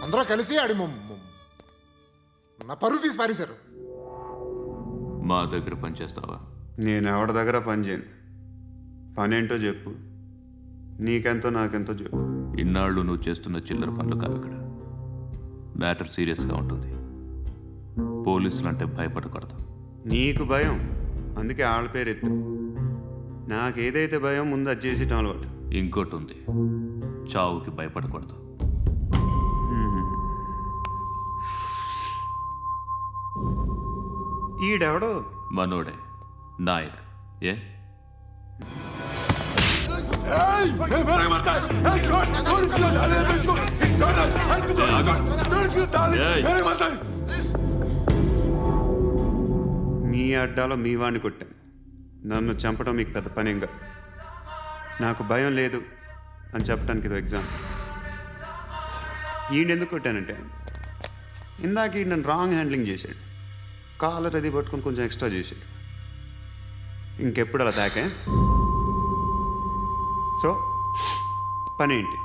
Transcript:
అందరూ కలిసి ఆడి నా పరువు తీసి పారేశారు. మా దగ్గర పనిచేస్తావా? నేను ఎవరి దగ్గర పని చేయను. పని ఏంటో చెప్పు, నీకెంతో నాకెంతో చెప్పు. ఇన్నాళ్ళు నువ్వు చేస్తున్న చిల్లర పనులు కావు ఇక్కడ. మ్యాటర్ సీరియస్గా ఉంటుంది. పోలీసులు అంటే భయపడకూడదు. నీకు భయం, అందుకే ఆళ్ళ పేరు ఎత్తు. నాకేదైతే భయం ముందు అది చేసేటం అలవాటు. ఇంకోటి ఉంది, చావుకి భయపడకూడదు. ఈడెవడో మనోడే నాయక్. ఏ మీ అడ్డాలో మీ వాడిని కొట్టాను. నన్ను చంపడం మీకు పెద్ద పనేంగా. నాకు భయం లేదు అని చెప్పడానికి ఇది ఎగ్జామ్. ఈయన ఎందుకు కొట్టానంటే ఇందాక ఈయన నన్ను రాంగ్ హ్యాండ్లింగ్ చేశాడు. కాలర్ అది పట్టుకొని కొంచెం ఎక్స్ట్రా చేశాడు. ఇంకెప్పుడు అలా తాకే. సో పని ఏంటి?